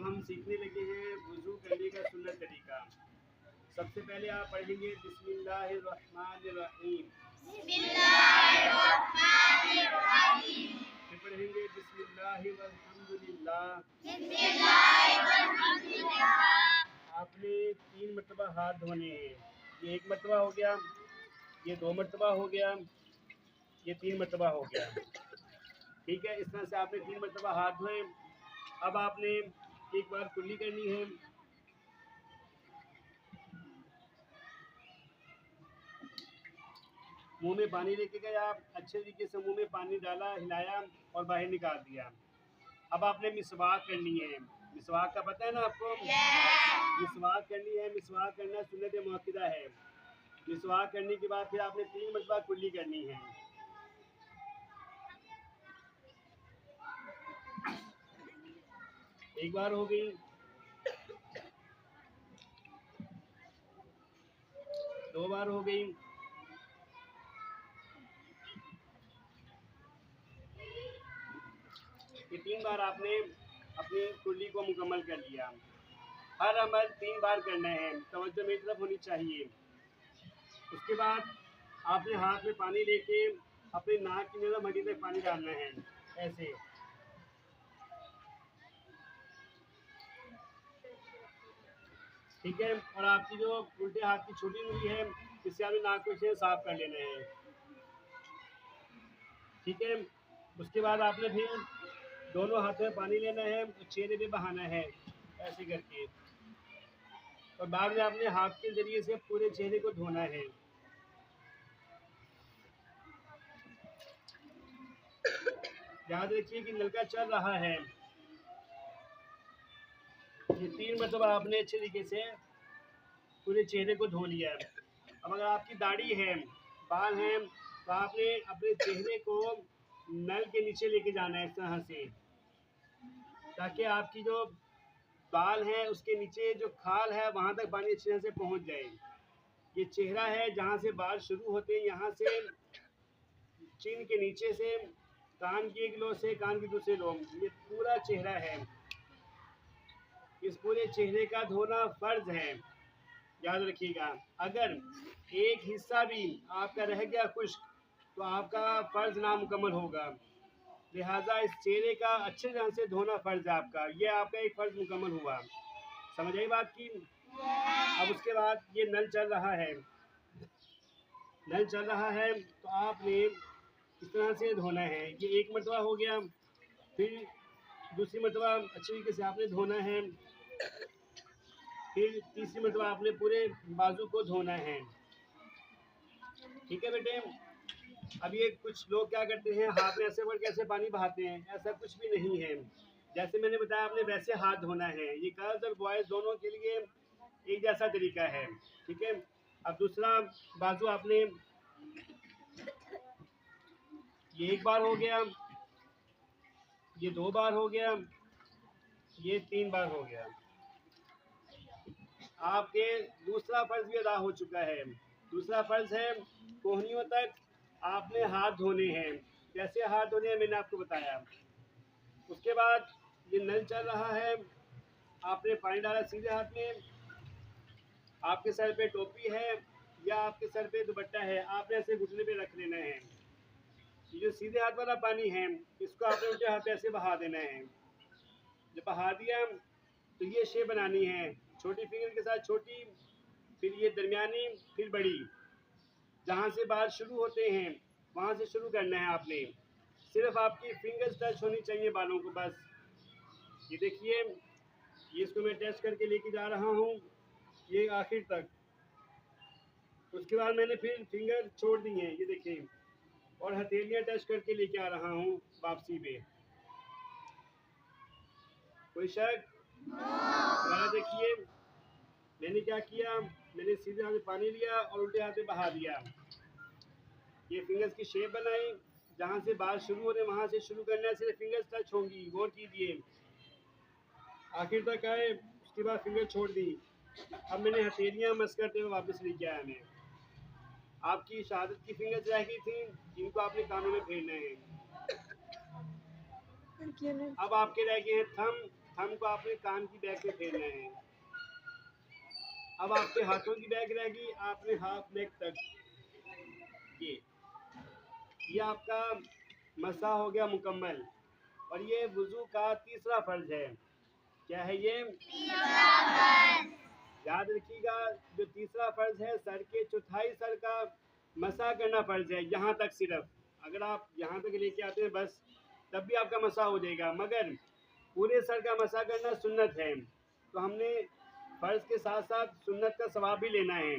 अब हम सीखने लगे हैं वुज़ू करने का सुन्नत तरीका। सबसे पहले आप पढ़ेंगे बिस्मिल्लाहिर्रहमानिर्रहीम। फिर पढ़ेंगे बिस्मिल्लाहि वल्हम्दुलिल्लाह। आपने 3 मरतबा हाथ धोने हैं। ये 1 मरतबा हो गया, ये 2 मरतबा हो गया, ये 3 मरतबा हो गया। ठीक है, इस तरह से आपने 3 मरतबा हाथ धोए। अब आपने एक बार कुल्ली करनी है। मुंह में पानी लेके गए आप, अच्छे तरीके से मुंह में पानी डाला, हिलाया और बाहर निकाल दिया। अब आपने मिसवाक करनी है। मिसवाक का पता है ना आपको? मिसवाक करनी है। मिसवाक करना सुन्नत मुअक्कदा है। मिसवाक करने के बाद फिर आपने 3 मरतबा कुल्ली करनी है। एक बार हो गई, 2 बार हो गई, ये 3 बार आपने अपनी कुल्ली को मुकम्मल कर लिया। हर अमल 3 बार करना है, तवज्जो मेरी तरफ होनी चाहिए। उसके बाद आपने हाथ में पानी लेके अपने नाक की नज़र मटी तक पानी डालना है, ऐसे। ठीक है, और आपकी जो उल्टे हाथ की छोटी उंगली है, इससे आपने नाक को इसे साफ कर लेना है। ठीक है, उसके बाद आपने फिर दोनों हाथों में पानी लेना है, चेहरे पे बहाना है ऐसे करके, और बाद में आपने हाथ के जरिए से पूरे चेहरे को धोना है। याद रखिए कि नलका चल रहा है। ये 3 मरतबा आपने अच्छे तरीके से पूरे चेहरे को धो लिया है। अब अगर आपकी दाढ़ी है, बाल हैं, तो आपने अपने चेहरे को नल के नीचे लेके जाना है इस तरह से, ताकि आपकी जो बाल हैं उसके नीचे जो खाल है वहाँ तक पानी अच्छी तरह से पहुँच जाए। ये चेहरा है, जहाँ से बाल शुरू होते हैं, यहाँ से चिन के नीचे से कान की एक लो से कान की दूसरे लो, ये पूरा चेहरा है। इस पूरे चेहरे का धोना फर्ज है, याद रखिएगा। अगर एक हिस्सा भी आपका रह गया खुश्क तो आपका फ़र्ज नामुकम्मल होगा। लिहाजा इस चेहरे का अच्छे ढंग से धोना फ़र्ज है आपका। ये आपका एक फ़र्ज मुकम्मल हुआ। समझ आई बात की? अब उसके बाद ये नल चल रहा है, नल चल रहा है तो आपने इस तरह से धोना है। ये 1 मरतबा हो गया, फिर दूसरी मरतबा अच्छे तरीके से आपने धोना है, फिर तीसरी मरतबा आपने पूरे बाजू को धोना है। ठीक है बेटे? अब ये कुछ लोग क्या करते हैं, हाथ में ऐसे करके ऐसे पानी बहाते हैं, ऐसा कुछ भी नहीं है। जैसे मैंने बताया आपने वैसे हाथ धोना है। ये गर्ल्स और बॉयज़ दोनों के लिए एक जैसा तरीका है। ठीक है, अब दूसरा बाजू आपने, ये 1 बार हो गया, ये 2 बार हो गया, ये 3 बार हो गया। आपके दूसरा फर्ज भी अदा हो चुका है। दूसरा फर्ज है कोहनियों तक आपने हाथ धोने हैं। कैसे हाथ धोने हैं मैंने आपको बताया। उसके बाद ये नल चल रहा है, आपने पानी डाला सीधे हाथ में, आपके सर पे टोपी है या आपके सर पे दुपट्टा है, आपने ऐसे घुटने पे रख लेना है। ये जो सीधे हाथ वाला पानी है, इसको आपने उल्टे हाथ पे ऐसे बहा देना है। जब बहा दिया तो ये शेप बनानी है, छोटी फिंगर के साथ छोटी, फिर ये दरमियानी, फिर बड़ी। जहाँ से बाल शुरू होते हैं वहाँ से शुरू करना है आपने। सिर्फ आपकी फिंगर्स टच होनी चाहिए बालों को, बस। ये देखिए, ये इसको मैं टेस्ट करके लेके जा रहा हूँ ये आखिर तक। उसके बाद मैंने फिर फिंगर छोड़ दी हैं, ये देखें, और हथेलियाँ टच करके लेके आ रहा हूँ वापसी पे। कोई शक? देखिए मैंने क्या किया, मैंने सीधे हाथ में पानी लिया और उल्टे हाथ में बहा दिया। ये फिंगर्स की शेप बनाई, जहाँ से बाल शुरू हो रहे वहाँ से शुरू करना है, सिर्फ फिंगर्स टच होंगी, गौर कीजिए। आखिर तक आए, उसके बाद फिंगर छोड़ दी। अब मैंने हथेलियाँ मस करते हुए वापस लेके आया। मैं आपकी शहादत की फिंगर्स रह गई थी, जिनको आपने कानों में फेरना है। अब आपके रह गए हैं थंब थंब को आपने कान की बैक में फेरना है। अब आपके हाथों की बैक रहेगी, आपने हाफ नेक तक ये आपका मसा हो गया मुकम्मल। और ये वुजू का तीसरा फर्ज है। क्या है ये? याद रखिएगा, जो तीसरा फर्ज है सर के चौथाई सर का मसा करना फर्ज है, यहाँ तक सिर्फ। अगर आप यहाँ तक लेके आते हैं बस, तब भी आपका मसा हो जाएगा, मगर पूरे सर का मसा करना सुन्नत है। तो हमने फर्ज के साथ साथ सुन्नत का सवाब भी लेना है।